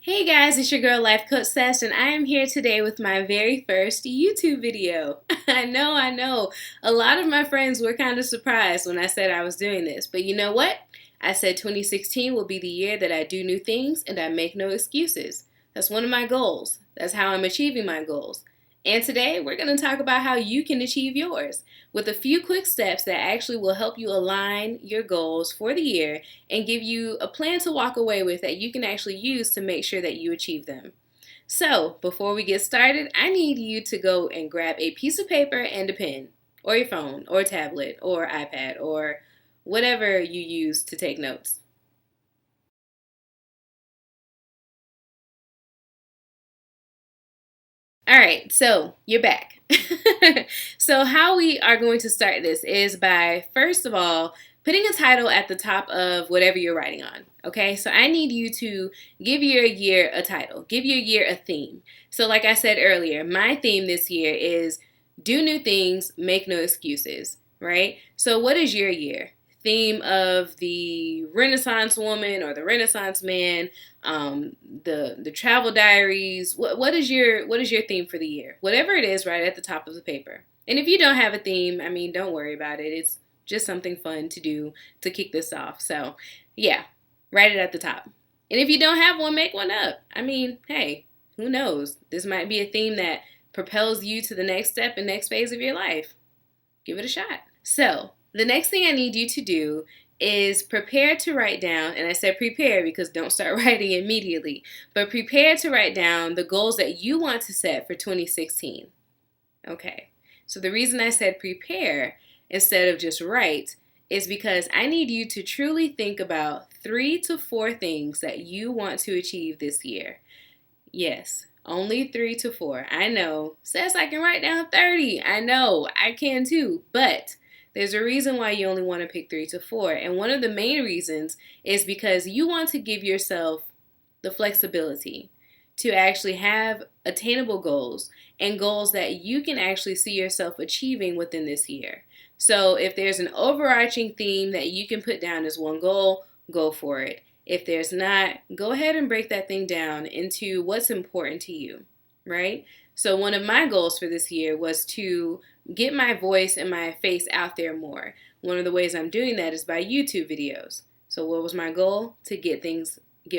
Hey guys, it's your girl Life Coach Sash, and I am here today with my very first YouTube video. I know. A lot of my friends were kind of surprised when I said I was doing this, but you know what? I said 2016 will be the year that I do new things and I make no excuses. That's one of my goals. That's how I'm achieving my goals. And today we're going to talk about how you can achieve yours with a few quick steps that actually will help you align your goals for the year and give you a plan to walk away with that you can actually use to make sure that you achieve them. So, before we get started, I need you to go and grab a piece of paper and a pen, or your phone, or tablet, or iPad, or whatever you use to take notes. All right, so you're back. So, how we are going to start this is by, first of all, putting a title at the top of whatever you're writing on. Okay, so I need you to give your year a title, give your year a theme. So, like I said earlier, my theme this year is do new things, make no excuses, right? So, what is your year? Theme of the Renaissance woman or the Renaissance man, the travel diaries. What is your theme for the year? Whatever it is, right at the top of the paper. And if you don't have a theme, I mean, don't worry about it. It's just something fun to do to kick this off. So, yeah, write it at the top. And if you don't have one, make one up. I mean, hey, who knows? This might be a theme that propels you to the next step and next phase of your life. Give it a shot. So, the next thing I need you to do is prepare to write down, and I said prepare because don't start writing immediately, but prepare to write down the goals that you want to set for 2016. Okay, so the reason I said prepare instead of just write is because I need you to truly think about 3 to 4 things that you want to achieve this year. Yes, only 3 to 4. I know. Says I can write down 30. I know. I can too. But there's a reason why you only want to pick 3 to 4. And one of the main reasons is because you want to give yourself the flexibility to actually have attainable goals and goals that you can actually see yourself achieving within this year. So if there's an overarching theme that you can put down as one goal, go for it. If there's not, go ahead and break that thing down into what's important to you, right? So one of my goals for this year was to get my voice and my face out there more. One of the ways I'm doing that is by YouTube videos. So what was my goal? To get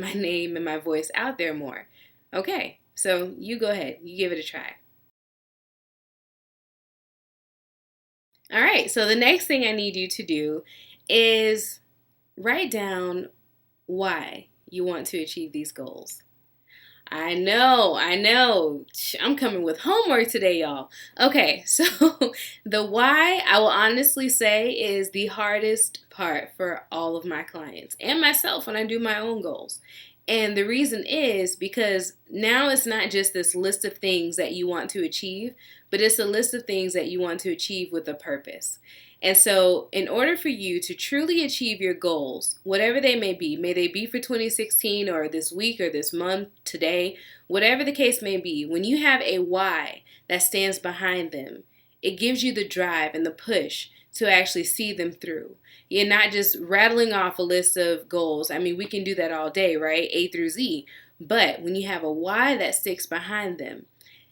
my name and my voice out there more. Okay, so you go ahead, you give it a try. All right, so the next thing I need you to do is write down why you want to achieve these goals. I know. I'm coming with homework today, y'all. Okay, so the why, I will honestly say, is the hardest part for all of my clients and myself when I do my own goals. And the reason is because now it's not just this list of things that you want to achieve, but it's a list of things that you want to achieve with a purpose. And so, in order for you to truly achieve your goals, whatever they may they be for 2016 or this week or this month, today, whatever the case may be, when you have a why that stands behind them, it gives you the drive and the push to actually see them through. You're not just rattling off a list of goals. I mean, we can do that all day, right? A through Z. But when you have a why that sticks behind them,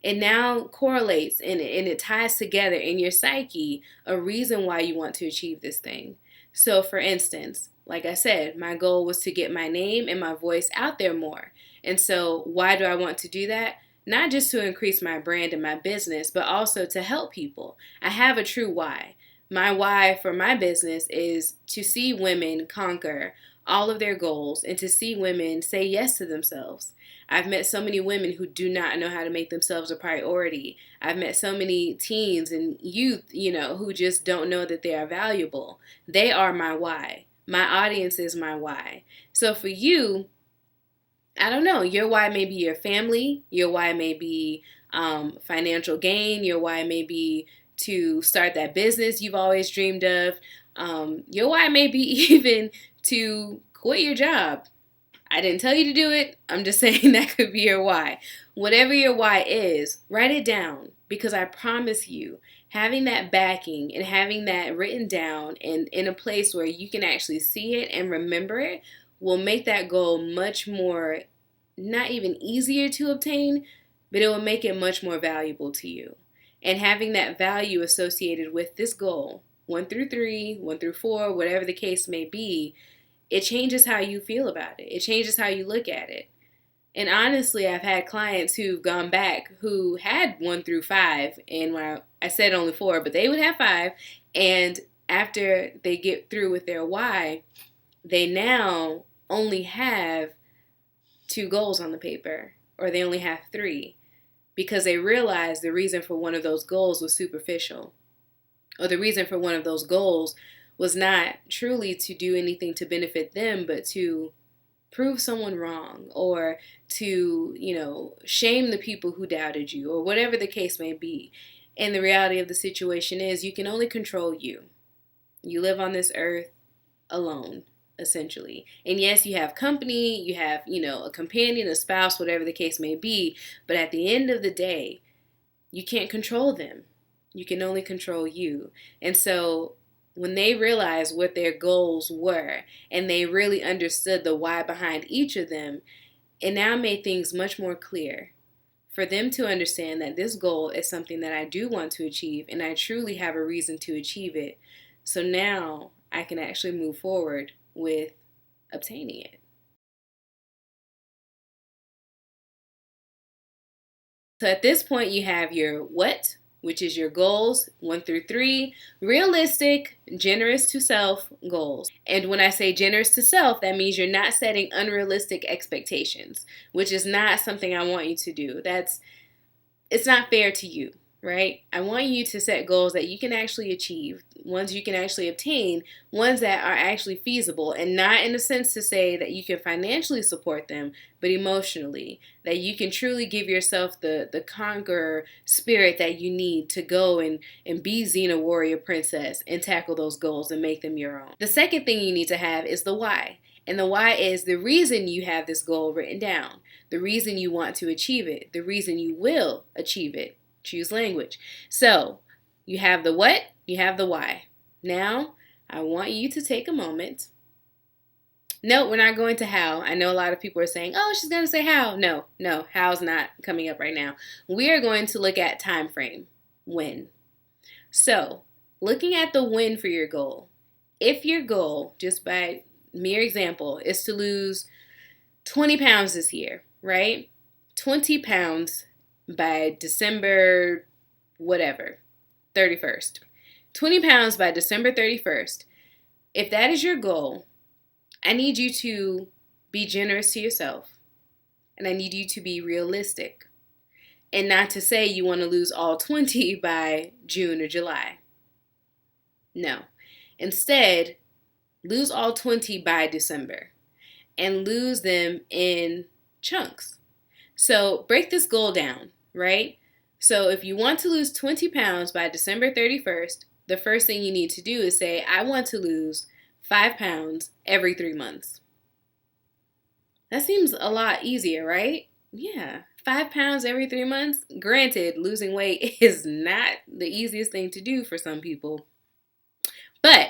it now correlates and it ties together in your psyche a reason why you want to achieve this thing. So, for instance, like I said, my goal was to get my name and my voice out there more. And so, why do I want to do that? Not just to increase my brand and my business, but also to help people. I have a true why. My why for my business is to see women conquer all of their goals and to see women say yes to themselves. I've met so many women who do not know how to make themselves a priority. I've met so many teens and youth, who just don't know that they are valuable. They are my why. My audience is my why. So for you, I don't know, your why may be your family, your why may be financial gain, your why may be to start that business you've always dreamed of. Your why may be even to quit your job. I didn't tell you to do it. I'm just saying that could be your why. Whatever your why is, write it down because I promise you, having that backing and having that written down and in a place where you can actually see it and remember it will make that goal much more not even easier to obtain, but it will make it much more valuable to you. And having that value associated with this goal, 1 through 3, 1 through 4, whatever the case may be, it changes how you feel about it. It changes how you look at it. And honestly, I've had clients who've gone back who had 1 through 5, and when I said only 4, but they would have 5, and after they get through with their why, they now only have 2 goals on the paper, or they only have 3, because they realize the reason for one of those goals was superficial, or the reason for one of those goals was not truly to do anything to benefit them, but to prove someone wrong, or to, shame the people who doubted you, or whatever the case may be. And the reality of the situation is you can only control you. You live on this earth alone, essentially. And yes, you have company, you have, a companion, a spouse, whatever the case may be, but at the end of the day, you can't control them. You can only control you. And so when they realized what their goals were and they really understood the why behind each of them, it now made things much more clear for them to understand that this goal is something that I do want to achieve and I truly have a reason to achieve it. So now I can actually move forward with obtaining it. So at this point, you have your what, which is your goals, 1 through 3, realistic, generous to self goals. And when I say generous to self, that means you're not setting unrealistic expectations, which is not something I want you to do. It's not fair to you, right? I want you to set goals that you can actually achieve, ones you can actually obtain, ones that are actually feasible, and not in a sense to say that you can financially support them, but emotionally, that you can truly give yourself the conqueror spirit that you need to go and be Xena Warrior Princess and tackle those goals and make them your own. The second thing you need to have is the why. And the why is the reason you have this goal written down, the reason you want to achieve it, the reason you will achieve it. Choose language. So you have the what, you have the why. Now, I want you to take a moment. No, we're not going to how. I know a lot of people are saying, oh, she's going to say how. No, how's not coming up right now. We are going to look at time frame, when. So, looking at the when for your goal. If your goal, just by mere example, is to lose 20 pounds this year, right? 20 pounds by December, 31st. 20 pounds by December 31st. If that is your goal, I need you to be generous to yourself. And I need you to be realistic. And not to say you want to lose all 20 by June or July. No. Instead, lose all 20 by December. And lose them in chunks. So break this goal down, right? So if you want to lose 20 pounds by December 31st, the first thing you need to do is say, I want to lose 5 pounds every 3 months. That seems a lot easier, right? Yeah, 5 pounds every 3 months. Granted, losing weight is not the easiest thing to do for some people, but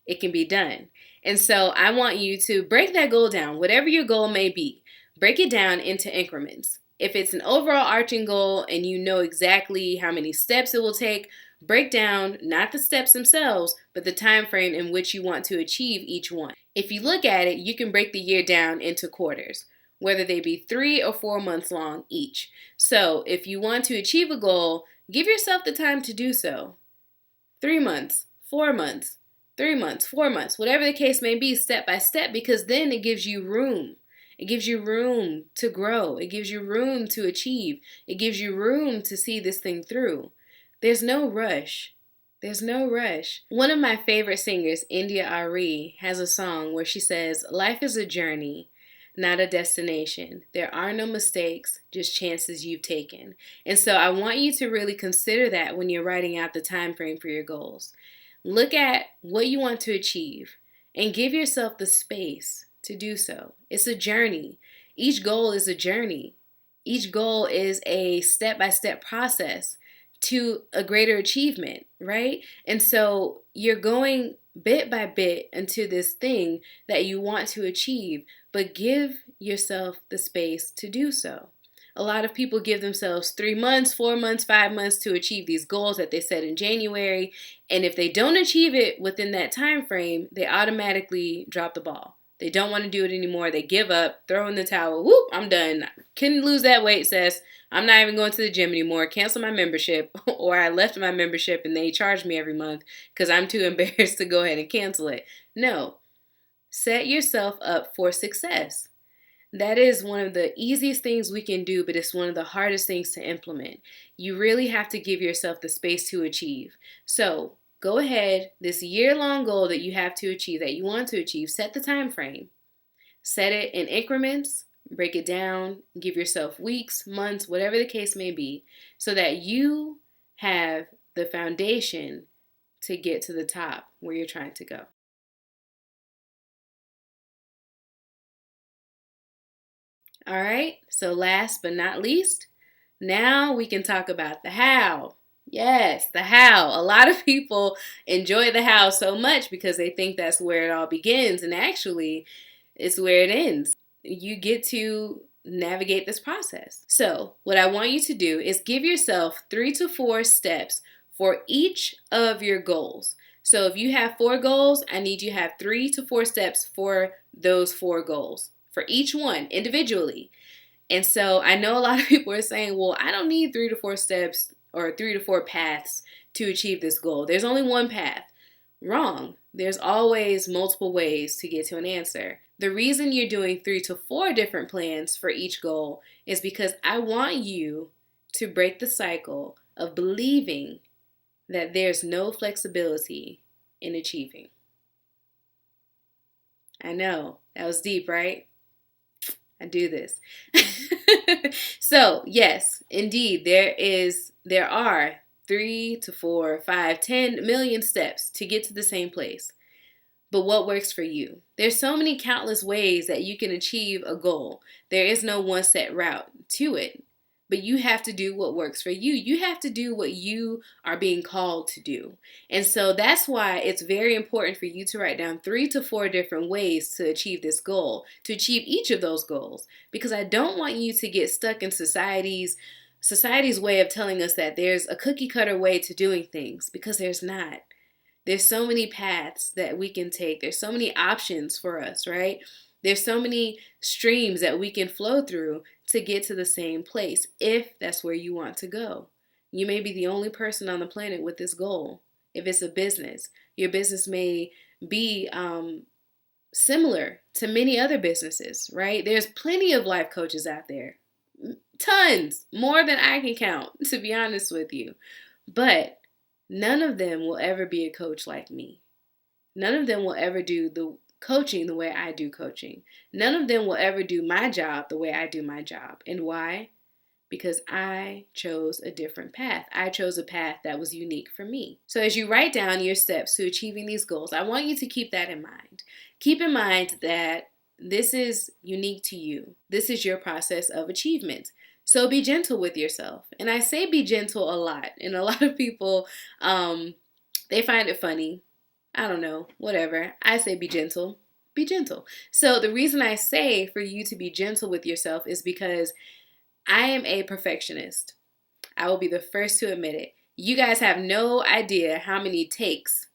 it can be done. And so I want you to break that goal down, whatever your goal may be. Break it down into increments. If it's an overall arching goal and you know exactly how many steps it will take, break down not the steps themselves, but the time frame in which you want to achieve each one. If you look at it, you can break the year down into quarters, whether they be 3 or 4 months long each. So if you want to achieve a goal, give yourself the time to do so. 3 months, 4 months, 3 months, 4 months, whatever the case may be, step by step, because then it gives you room. It gives you room to grow. It gives you room to achieve. It gives you room to see this thing through. There's no rush. There's no rush. One of my favorite singers, India Arie, has a song where she says, life is a journey, not a destination. There are no mistakes, just chances you've taken. And so I want you to really consider that when you're writing out the time frame for your goals. Look at what you want to achieve and give yourself the space to do so. It's a journey. Each goal is a journey. Each goal is a step-by-step process to a greater achievement, right? And so you're going bit by bit into this thing that you want to achieve, but give yourself the space to do so. A lot of people give themselves 3 months, 4 months, 5 months to achieve these goals that they set in January. And if they don't achieve it within that time frame, they automatically drop the ball. They don't want to do it anymore. They give up, throw in the towel. Whoop, I'm done. Couldn't lose that weight, sis. I'm not even going to the gym anymore. Cancel my membership. Or I left my membership and they charge me every month because I'm too embarrassed to go ahead and cancel it. No. Set yourself up for success. That is one of the easiest things we can do, but it's one of the hardest things to implement. You really have to give yourself the space to achieve. So go ahead, this year-long goal that you have to achieve, that you want to achieve, set the time frame. Set it in increments, break it down, give yourself weeks, months, whatever the case may be, so that you have the foundation to get to the top where you're trying to go. All right, so last but not least, now we can talk about the how. Yes, the how. A lot of people enjoy the how so much because they think that's where it all begins, and actually, it's where it ends. You get to navigate this process. So, what I want you to do is give yourself 3 to 4 steps for each of your goals. So, if you have 4 goals, I need you to have 3 to 4 steps for those 4 goals, for each one individually. And so I know a lot of people are saying, well, I don't need 3 to 4 steps or 3 to 4 paths to achieve this goal. There's only one path. Wrong. There's always multiple ways to get to an answer. The reason you're doing 3 to 4 different plans for each goal is because I want you to break the cycle of believing that there's no flexibility in achieving. I know, that was deep, right? I do this. So, yes, indeed, there are 3 to 4, 5, 10 million steps to get to the same place. But what works for you? There's so many countless ways that you can achieve a goal. There is no one set route to it. But you have to do what works for you. You have to do what you are being called to do. And so that's why it's very important for you to write down 3 to 4 different ways to achieve this goal, to achieve each of those goals. Because I don't want you to get stuck in society's way of telling us that there's a cookie cutter way to doing things, because there's not. There's so many paths that we can take. There's so many options for us, right? There's so many streams that we can flow through to get to the same place, if that's where you want to go. You may be the only person on the planet with this goal. If it's a business, your business may be similar to many other businesses, right? There's plenty of life coaches out there. Tons, more than I can count, to be honest with you. But none of them will ever be a coach like me. None of them will ever do the coaching the way I do coaching. None of them will ever do my job the way I do my job. And why? Because I chose a different path. I chose a path that was unique for me. So as you write down your steps to achieving these goals, I want you to keep that in mind. Keep in mind that this is unique to you. This is your process of achievement. So be gentle with yourself. And I say be gentle a lot. And a lot of people, they find it funny. I don't know, whatever. I say be gentle. Be gentle. So the reason I say for you to be gentle with yourself is because I am a perfectionist. I will be the first to admit it. You guys have no idea how many takes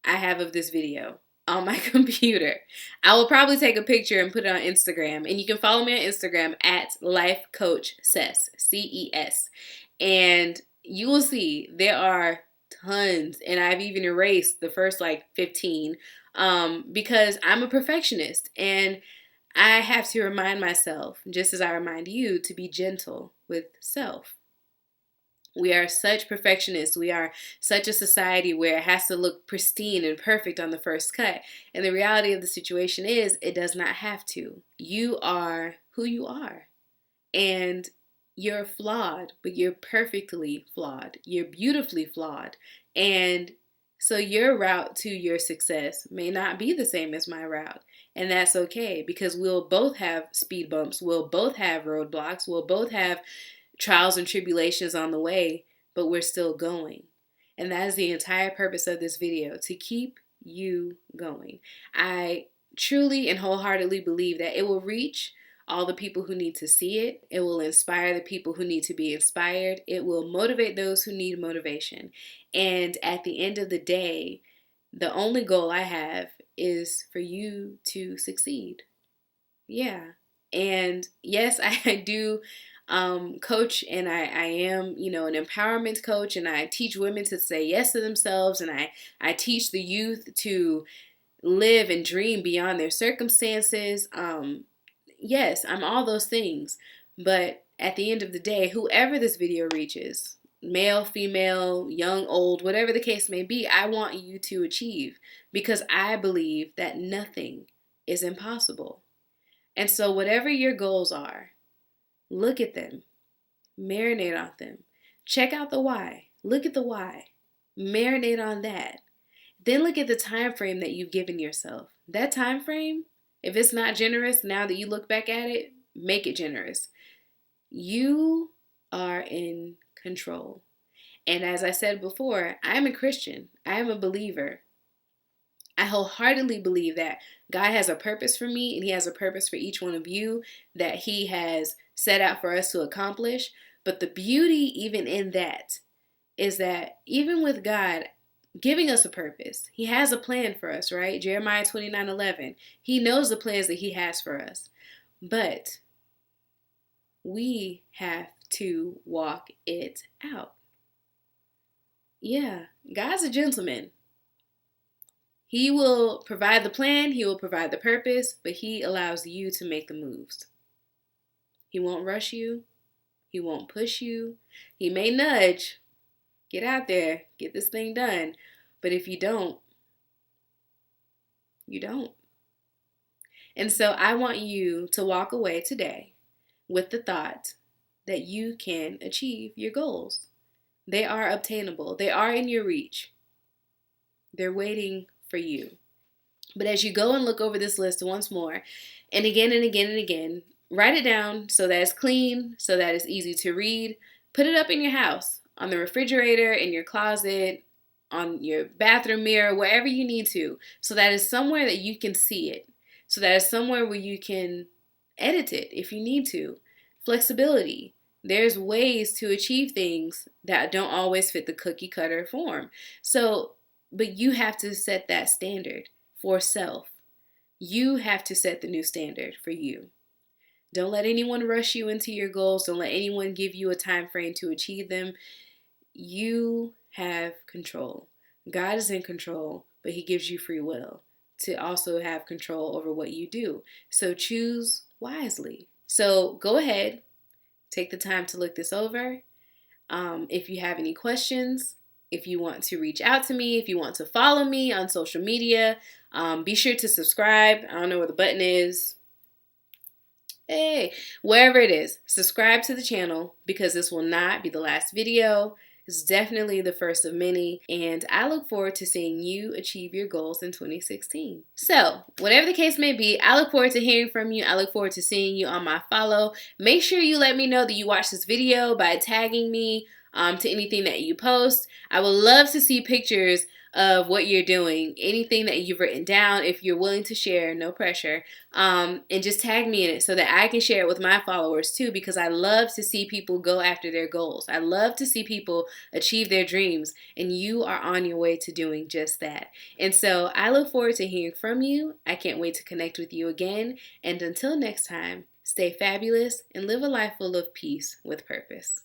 I have of this video on my computer. I will probably take a picture and put it on Instagram. And you can follow me on Instagram at LifeCoachCess, C-E-S. And you will see there are tons, and I've even erased the first 15 because I'm a perfectionist, and I have to remind myself, just as I remind you, to be gentle with self. We are such perfectionists. We are such a society where it has to look pristine and perfect on the first cut. And the reality of the situation is it does not have to. You are who you are. And you're flawed, but you're perfectly flawed. You're beautifully flawed. And so your route to your success may not be the same as my route. And that's okay, because we'll both have speed bumps. We'll both have roadblocks. We'll both have trials and tribulations on the way, but we're still going. And that is the entire purpose of this video, to keep you going. I truly and wholeheartedly believe that it will reach all the people who need to see it. It will inspire the people who need to be inspired. It will motivate those who need motivation. And at the end of the day, the only goal I have is for you to succeed. Yeah. And yes, I do coach, and I am, an empowerment coach, and I teach women to say yes to themselves, and I teach the youth to live and dream beyond their circumstances. Yes, I'm all those things. But at the end of the day, whoever this video reaches, male, female, young, old, whatever the case may be, I want you to achieve, because I believe that nothing is impossible. And so whatever your goals are, look at them, marinate on them, check out the why, look at the why, marinate on that. Then look at the time frame that you've given yourself. That time frame, if it's not generous, now that you look back at it, make it generous. You are in control. And as I said before, I am a Christian. I am a believer. I wholeheartedly believe that God has a purpose for me, and He has a purpose for each one of you that He has set out for us to accomplish. But the beauty even in that is that even with God giving us a purpose, He has a plan for us, right? Jeremiah 29:11. He knows the plans that He has for us. But we have to walk it out. Yeah, God's a gentleman. He will provide the plan, He will provide the purpose, but He allows you to make the moves. He won't rush you. He won't push you. He may nudge. Get out there. Get this thing done. But if you don't, you don't. And so I want you to walk away today with the thought that you can achieve your goals. They are obtainable. They are in your reach. They're waiting for you. But as you go and look over this list once more, and again and again and again, write it down so that it's clean, so that it's easy to read. Put it up in your house, on the refrigerator, in your closet, on your bathroom mirror, wherever you need to, so that it's somewhere that you can see it, so that it's somewhere where you can edit it if you need to. Flexibility. There's ways to achieve things that don't always fit the cookie cutter form. But you have to set that standard for self. You have to set the new standard for you. Don't let anyone rush you into your goals. Don't let anyone give you a time frame to achieve them. You have control. God is in control, but He gives you free will to also have control over what you do. So choose wisely. So go ahead, take the time to look this over. If you have any questions, if you want to reach out to me, if you want to follow me on social media, be sure to subscribe. I don't know where the button is. Hey, wherever it is, subscribe to the channel, because this will not be the last video. It's definitely the first of many, and I look forward to seeing you achieve your goals in 2016. So, whatever the case may be, I look forward to hearing from you. I look forward to seeing you on my follow. Make sure you let me know that you watched this video by tagging me to anything that you post. I would love to see pictures of what you're doing, anything that you've written down, if you're willing to share, no pressure, and just tag me in it so that I can share it with my followers too, because I love to see people go after their goals. I love to see people achieve their dreams, and you are on your way to doing just that. And so I look forward to hearing from you. I can't wait to connect with you again, and until next time, stay fabulous and live a life full of peace with purpose.